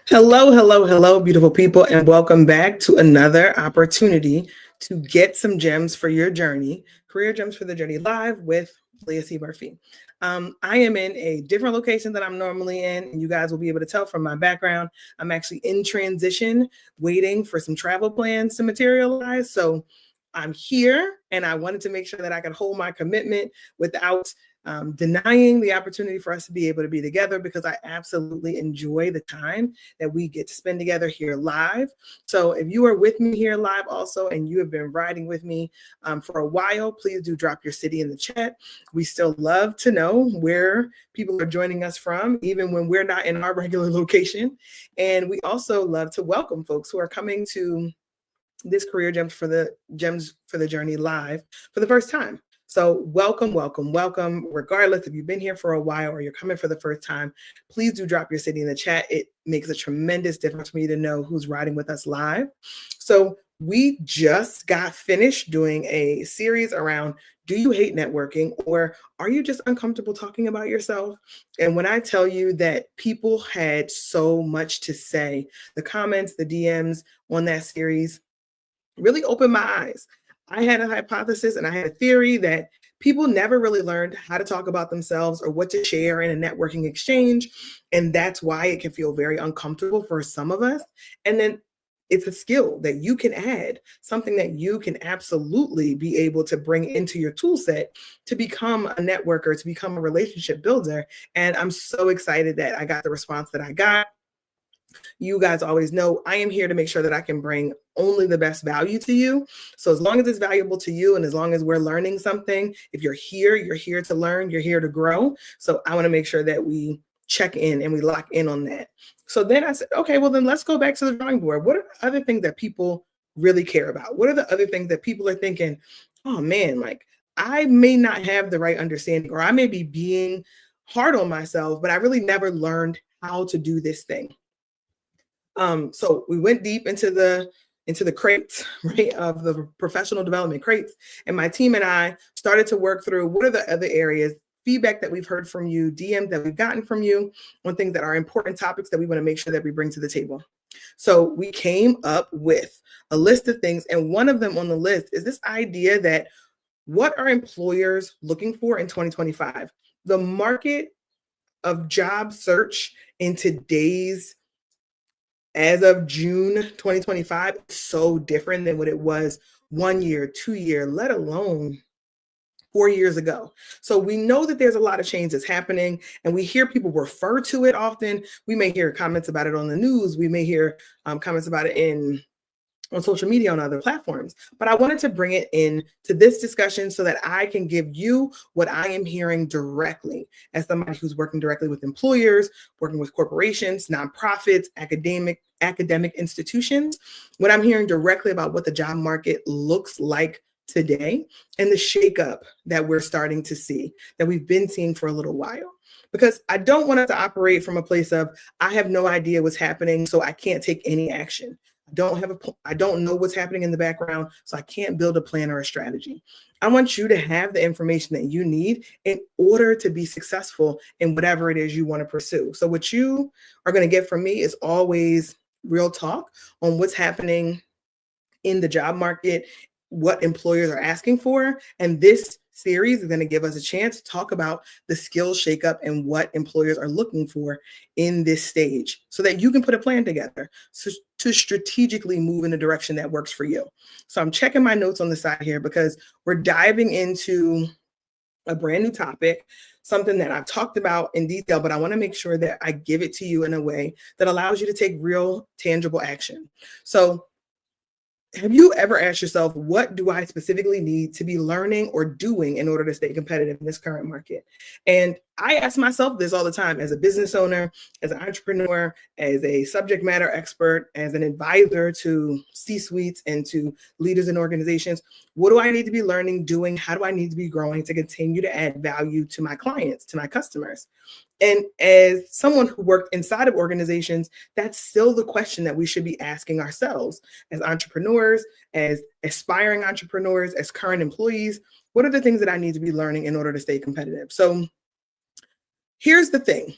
Hello, hello, hello, beautiful people, and welcome back to another opportunity to get some gems for your journey, Career Gems for the Journey Live with Leah C. Murphy. I am in a different location than I'm normally in, and you guys will be able to tell from my background. I'm actually in transition, waiting for some travel plans to materialize. So I'm here, and I wanted to make sure that I could hold my commitment without denying the opportunity for us to be able to be together, because I absolutely enjoy the time that we get to spend together here live. So if you are with me here live also, and you have been riding with me for a while, please do drop your city in the chat. We still love to know where people are joining us from, even when we're not in our regular location. And we also love to welcome folks who are coming to this Career Gems for the Journey live for the first time. So welcome, welcome, welcome. Regardless if you've been here for a while or you're coming for the first time, please do drop your city in the chat. It makes a tremendous difference for me to know who's riding with us live. So we just got finished doing a series around, do you hate networking, or are you just uncomfortable talking about yourself? And when I tell you that people had so much to say, the comments, the DMs on that series really opened my eyes. I had a hypothesis and I had a theory that people never really learned how to talk about themselves or what to share in a networking exchange. And that's why it can feel very uncomfortable for some of us. And then it's a skill that you can add, something that you can absolutely be able to bring into your tool set to become a networker, to become a relationship builder. And I'm so excited that I got the response that I got. You guys always know I am here to make sure that I can bring only the best value to you. So as long as it's valuable to you and as long as we're learning something, if you're here to learn, you're here to grow. So I want to make sure that we check in and we lock in on that. So then I said, okay, well then let's go back to the drawing board. What are the other things that people really care about? What are the other things that people are thinking, oh man, like I may not have the right understanding, or I may be being hard on myself, but I really never learned how to do this thing. So we went deep into the crates, right, of the professional development crates, and my team and I started to work through what are the other areas, feedback that we've heard from you, DMs that we've gotten from you on things that are important topics that we want to make sure that we bring to the table. So we came up with a list of things, and one of them on the list is this idea that what are employers looking for in 2025? The market of job search in today's as of June 2025, it's so different than what it was 1 year, 2 year, let alone 4 years ago. So we know that there's a lot of change that's happening, and we hear people refer to it often. We may hear comments about it on the news. We may hear comments about it on social media, on other platforms. But I wanted to bring it in to this discussion so that I can give you what I am hearing directly as somebody who's working directly with employers, working with corporations, nonprofits, academic institutions, what I'm hearing directly about what the job market looks like today and the shakeup that we're starting to see, that we've been seeing for a little while. Because I don't want us to operate from a place of, I have no idea what's happening, so I can't take any action. I don't know what's happening in the background, so I can't build a plan or a strategy. I want you to have the information that you need in order to be successful in whatever it is you want to pursue. So what you are going to get from me is always real talk on what's happening in the job market, what employers are asking for. And this series is going to give us a chance to talk about the skills shakeup and what employers are looking for in this stage so that you can put a plan together to strategically move in a direction that works for you. So I'm checking my notes on the side here because we're diving into a brand new topic, something that I've talked about in detail, but I want to make sure that I give it to you in a way that allows you to take real, tangible action. So have you ever asked yourself, what do I specifically need to be learning or doing in order to stay competitive in this current market? And I ask myself this all the time as a business owner, as an entrepreneur, as a subject matter expert, as an advisor to C-suites and to leaders in organizations. What do I need to be learning, doing? How do I need to be growing to continue to add value to my clients, to my customers? And as someone who worked inside of organizations, that's still the question that we should be asking ourselves as entrepreneurs, as aspiring entrepreneurs, as current employees. what are the things that I need to be learning in order to stay competitive? So here's the thing.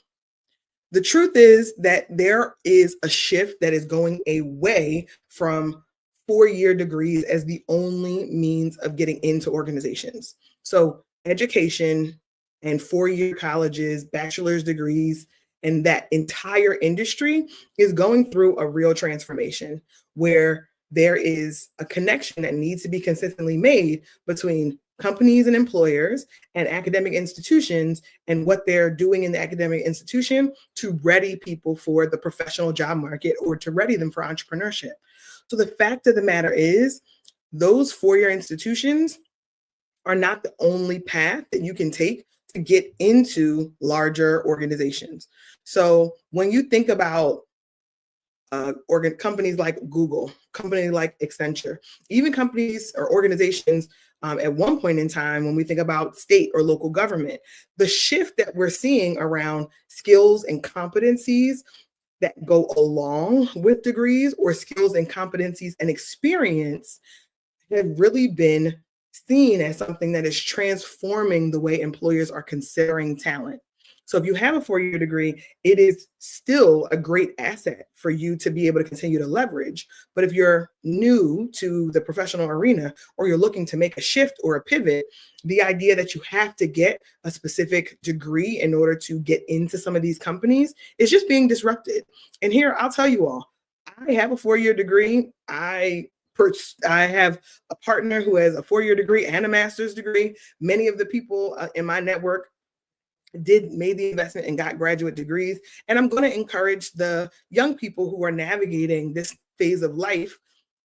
The truth is that there is a shift that is going away from 4-year degrees as the only means of getting into organizations. So, education and 4-year colleges, bachelor's degrees, and that entire industry is going through a real transformation where there is a connection that needs to be consistently made between companies and employers and academic institutions and what they're doing in the academic institution to ready people for the professional job market or to ready them for entrepreneurship. So the fact of the matter is, those 4-year institutions are not the only path that you can take to get into larger organizations. So when you think about companies like Google, companies like Accenture, even companies or organizations at one point in time, when we think about state or local government, the shift that we're seeing around skills and competencies that go along with degrees or skills and competencies and experience have really been seen as something that is transforming the way employers are considering talent. So if you have a 4-year degree, it is still a great asset for you to be able to continue to leverage. But if you're new to the professional arena or you're looking to make a shift or a pivot, the idea that you have to get a specific degree in order to get into some of these companies is just being disrupted. And here, I'll tell you all, I have a 4-year degree. I have a partner who has a 4-year degree and a master's degree. Many of the people in my network made the investment and got graduate degrees. And I'm going to encourage the young people who are navigating this phase of life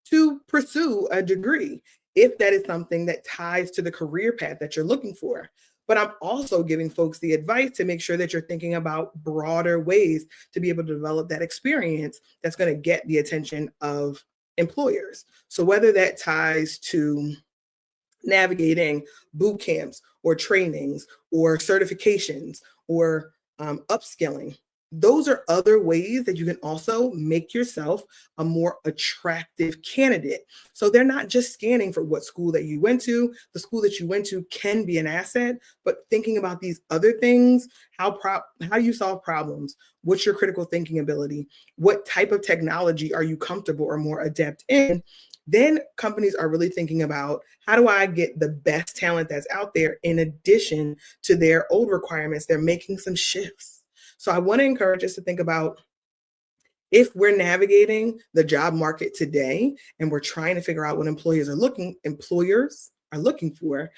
to pursue a degree if that is something that ties to the career path that you're looking for. But I'm also giving folks the advice to make sure that you're thinking about broader ways to be able to develop that experience that's going to get the attention of employers. So whether that ties to navigating boot camps or trainings or certifications or upskilling, those are other ways that you can also make yourself a more attractive candidate. So they're not just scanning for what school that you went to. The school that you went to can be an asset, but thinking about these other things, how you solve problems, what's your critical thinking ability, what type of technology are you comfortable or more adept in, then companies are really thinking about, how do I get the best talent that's out there in addition to their old requirements? They're making some shifts. So I want to encourage us to think about, if we're navigating the job market today and we're trying to figure out what employers are looking for,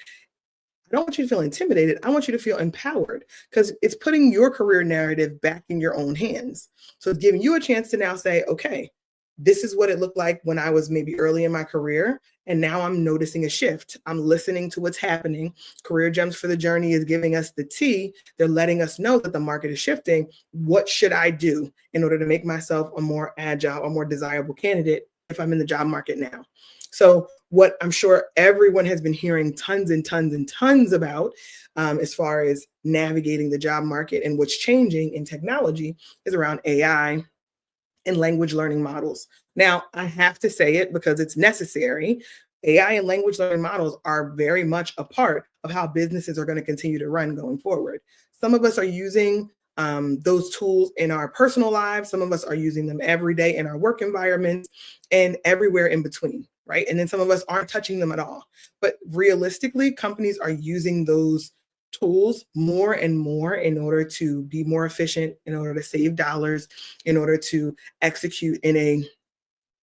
I don't want you to feel intimidated. I want you to feel empowered, because it's putting your career narrative back in your own hands. So it's giving you a chance to now say, okay, this is what it looked like when I was maybe early in my career. And now I'm noticing a shift. I'm listening to what's happening. Career Gems for the Journey is giving us the tea. They're letting us know that the market is shifting. What should I do in order to make myself a more agile, a more desirable candidate if I'm in the job market now? So what I'm sure everyone has been hearing tons and tons and tons about as far as navigating the job market and what's changing in technology is around AI and language learning models. Now, I have to say it because it's necessary. AI and language learning models are very much a part of how businesses are going to continue to run going forward. Some of us are using those tools in our personal lives. Some of us are using them every day in our work environments and everywhere in between, right? And then some of us aren't touching them at all. But realistically, companies are using those tools more and more in order to be more efficient, in order to save dollars, in order to execute in a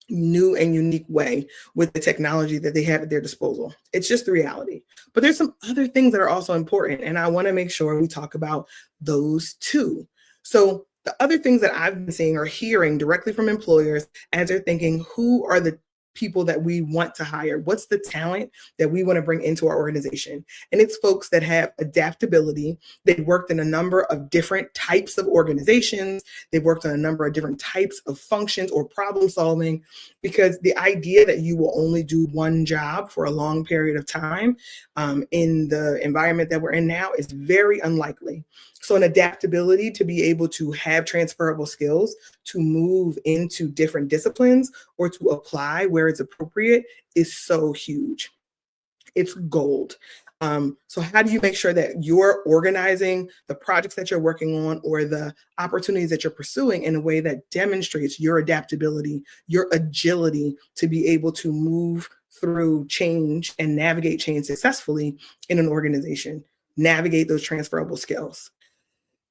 new and unique way with the technology that they have at their disposal. It's just the reality. But there's some other things that are also important, and I want to make sure we talk about those too. So the other things that I've been seeing or hearing directly from employers as they're thinking, who are the people that we want to hire? What's the talent that we want to bring into our organization? And it's folks that have adaptability. They've worked in a number of different types of organizations. They've worked on a number of different types of functions or problem solving, because the idea that you will only do one job for a long period of time in the environment that we're in now is very unlikely. So an adaptability to be able to have transferable skills to move into different disciplines or to apply where it's appropriate is so huge. It's gold. So how do you make sure that you're organizing the projects that you're working on or the opportunities that you're pursuing in a way that demonstrates your adaptability, your agility to be able to move through change and navigate change successfully in an organization, navigate those transferable skills.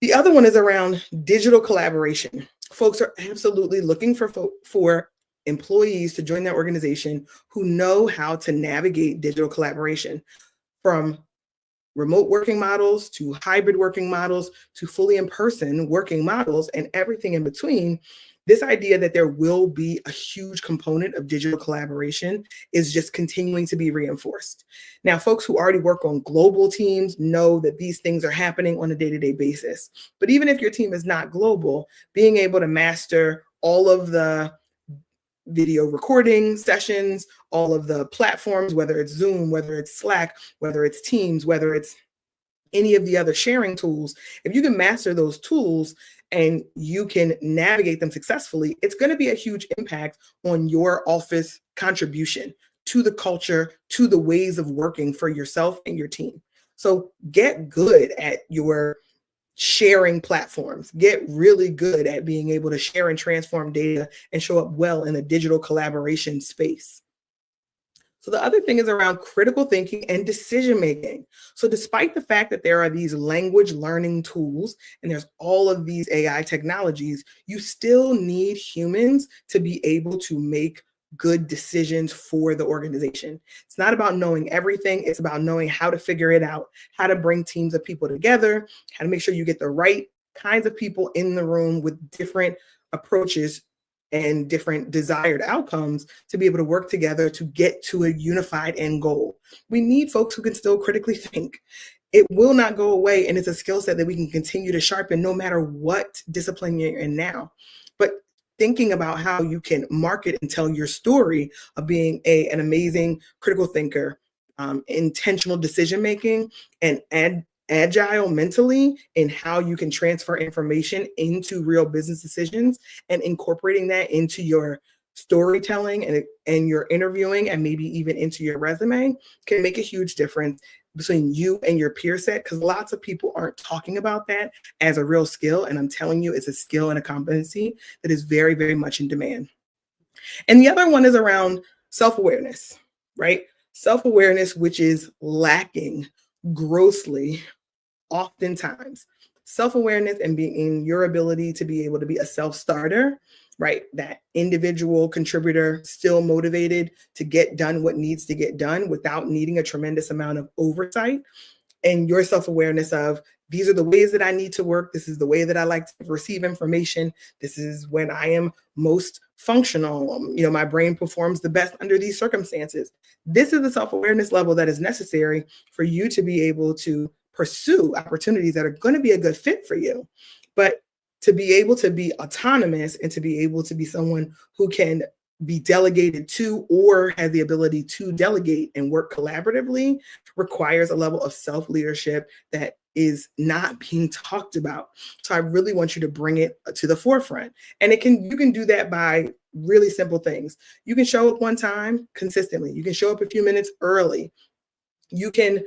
The other one is around digital collaboration. Folks are absolutely looking for employees to join their organization who know how to navigate digital collaboration, from remote working models to hybrid working models to fully in-person working models and everything in between. This idea that there will be a huge component of digital collaboration is just continuing to be reinforced. Now, folks who already work on global teams know that these things are happening on a day-to-day basis. But even if your team is not global, being able to master all of the video recording sessions, all of the platforms, whether it's Zoom, whether it's Slack, whether it's Teams, whether it's any of the other sharing tools, if you can master those tools and you can navigate them successfully, it's going to be a huge impact on your office contribution to the culture, to the ways of working for yourself and your team. So get good at your sharing platforms. Get really good at being able to share and transform data and show up well in a digital collaboration space. So the other thing is around critical thinking and decision making. So despite the fact that there are these language learning tools and there's all of these AI technologies, you still need humans to be able to make good decisions for the organization. It's not about knowing everything. It's about knowing how to figure it out, how to bring teams of people together, how to make sure you get the right kinds of people in the room with different approaches and different desired outcomes to be able to work together to get to a unified end goal. We need folks who can still critically think. It will not go away, and it's a skill set that we can continue to sharpen no matter what discipline you're in now. But thinking about how you can market and tell your story of being an amazing critical thinker, intentional decision making, and agile mentally in how you can transfer information into real business decisions and incorporating that into your storytelling and your interviewing and maybe even into your resume can make a huge difference between you and your peer set, because lots of people aren't talking about that as a real skill. And I'm telling you, it's a skill and a competency that is very, very much in demand. And the other one is around self-awareness, right? Self-awareness, which is lacking grossly oftentimes. Self-awareness and being in your ability to be able to be a self-starter, right? That individual contributor still motivated to get done what needs to get done without needing a tremendous amount of oversight, and your self-awareness of these are the ways that I need to work. This is the way that I like to receive information. This is when I am most functional. My brain performs the best under these circumstances. This is the self-awareness level that is necessary for you to be able to pursue opportunities that are going to be a good fit for you. But to be able to be autonomous and to be able to be someone who can be delegated to or has the ability to delegate and work collaboratively requires a level of self-leadership that is not being talked about. So I really want you to bring it to the forefront. And you can do that by really simple things. You can show up one time consistently. You can show up a few minutes early. You can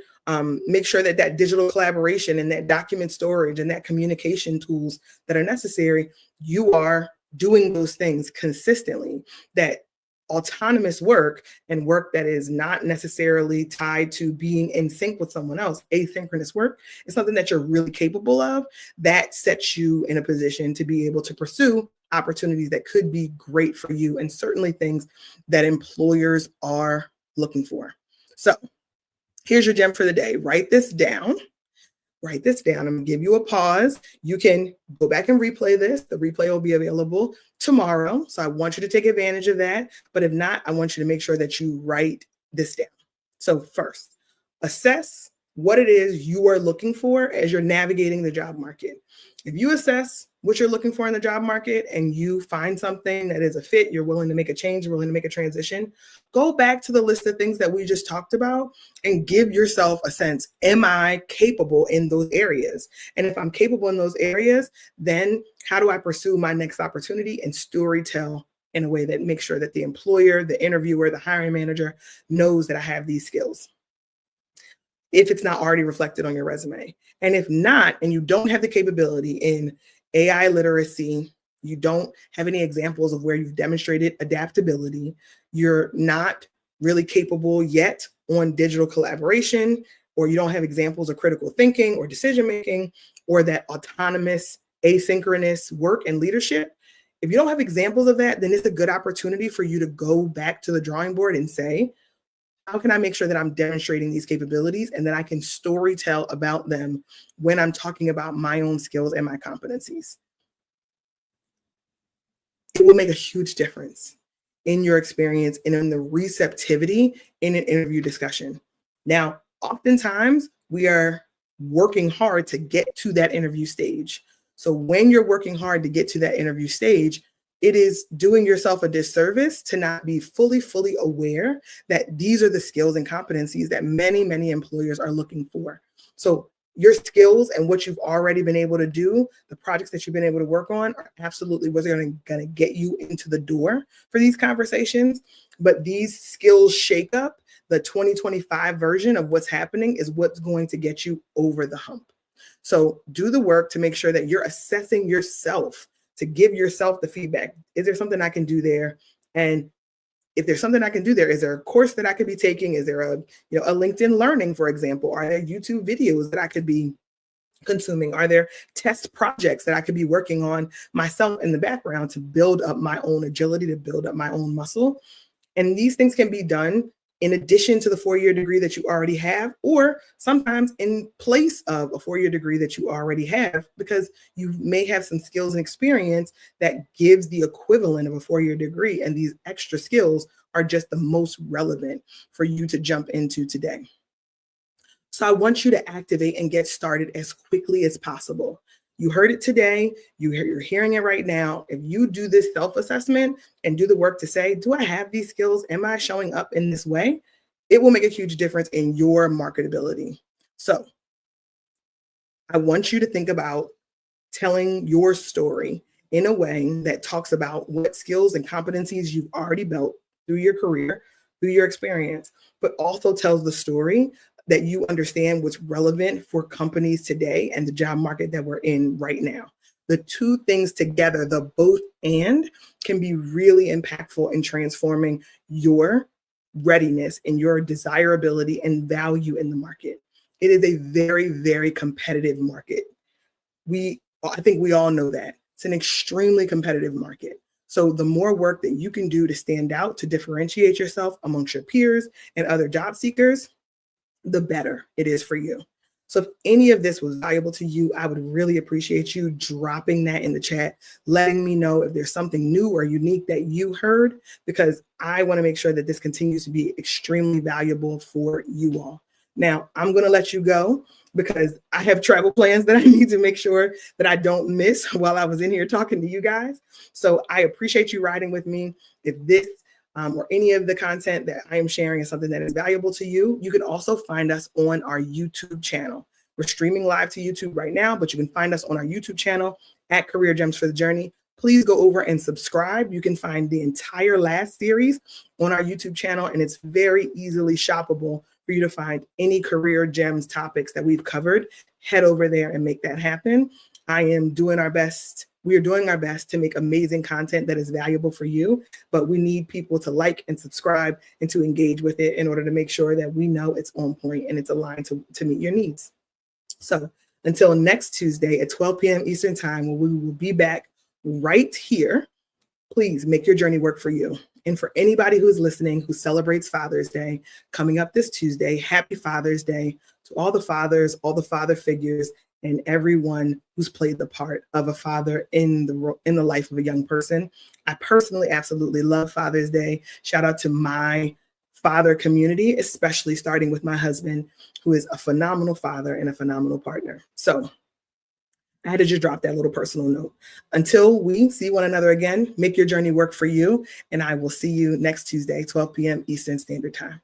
make sure that digital collaboration and that document storage and that communication tools that are necessary, you are doing those things consistently. That autonomous work and work that is not necessarily tied to being in sync with someone else, asynchronous work, is something that you're really capable of. That sets you in a position to be able to pursue opportunities that could be great for you, and certainly things that employers are looking for. So here's your gem for the day. Write this down. Write this down. I'm going to give you a pause. You can go back and replay this. The replay will be available tomorrow. So I want you to take advantage of that. But if not, I want you to make sure that you write this down. So first, assess what it is you are looking for as you're navigating the job market. If you assess what you're looking for in the job market and you find something that is a fit, you're willing to make a change, you're willing to make a transition, go back to the list of things that we just talked about and give yourself a sense, am I capable in those areas? And if I'm capable in those areas, then how do I pursue my next opportunity and storytell in a way that makes sure that the employer, the interviewer, the hiring manager knows that I have these skills? if it's not already reflected on your resume. And if not, and you don't have the capability in AI literacy, you don't have any examples of where you've demonstrated adaptability, you're not really capable yet on digital collaboration, or you don't have examples of critical thinking or decision making, or that autonomous, asynchronous work and leadership. If you don't have examples of that, then it's a good opportunity for you to go back to the drawing board and say, how can I make sure that I'm demonstrating these capabilities and that I can story tell about them when I'm talking about my own skills and my competencies? It will make a huge difference in your experience and in the receptivity in an interview discussion. Now, oftentimes we are working hard to get to that interview stage. So when you're working hard to get to that interview stage, it is doing yourself a disservice to not be fully aware that these are the skills and competencies that many employers are looking for. So your skills and what you've already been able to do, the projects that you've been able to work on are absolutely what's going to get you into the door for these conversations. But these skills shake up, the 2025 version of what's happening, is what's going to get you over the hump. So do the work to make sure that you're assessing yourself, to give yourself the feedback. Is there something I can do there? And if there's something I can do there, is there a course that I could be taking? Is there a LinkedIn Learning, for example? Are there YouTube videos that I could be consuming? Are there test projects that I could be working on myself in the background to build up my own agility, to build up my own muscle? And these things can be done in addition to the 4-year degree that you already have, or sometimes in place of a 4-year degree that you already have, because you may have some skills and experience that gives the equivalent of a 4-year degree. And these extra skills are just the most relevant for you to jump into today. So I want you to activate and get started as quickly as possible. You heard it today. You're hearing it right now. If you do this self-assessment and do the work to say, do I have these skills? Am I showing up in this way? It will make a huge difference in your marketability. So I want you to think about telling your story in a way that talks about what skills and competencies you've already built through your career, through your experience, but also tells the story that you understand what's relevant for companies today and the job market that we're in right now. The two things together, the both and, can be really impactful in transforming your readiness and your desirability and value in the market. It is a very competitive market. I think we all know that. It's an extremely competitive market. So the more work that you can do to stand out, to differentiate yourself amongst your peers and other job seekers, the better it is for you. So if any of this was valuable to you, I would really appreciate you dropping that in the chat, letting me know if there's something new or unique that you heard, because I want to make sure that this continues to be extremely valuable for you all. Now, I'm going to let you go because I have travel plans that I need to make sure that I don't miss while I was in here talking to you guys. So I appreciate you riding with me. If this or any of the content that I am sharing is something that is valuable to you, you can also find us on our YouTube channel. We're streaming live to YouTube right now, but you can find us on our YouTube channel at Career Gems for the Journey. Please go over and subscribe. You can find the entire last series on our YouTube channel, and it's very easily shoppable for you to find any Career Gems topics that we've covered. Head over there and make that happen. We are doing our best to make amazing content that is valuable for you, but we need people to like and subscribe and to engage with it in order to make sure that we know it's on point and it's aligned to meet your needs. So until next Tuesday at 12 p.m. Eastern Time, where we will be back right here, please make your journey work for you. And for anybody who's listening who celebrates Father's Day coming up this Tuesday, happy Father's Day to all the fathers, all the father figures, and everyone who's played the part of a father in the life of a young person. I personally absolutely love Father's Day. Shout out to my father community, especially starting with my husband, who is a phenomenal father and a phenomenal partner. So I had to just drop that little personal note. Until we see one another again, make your journey work for you. And I will see you next Tuesday, 12 p.m. Eastern Standard Time.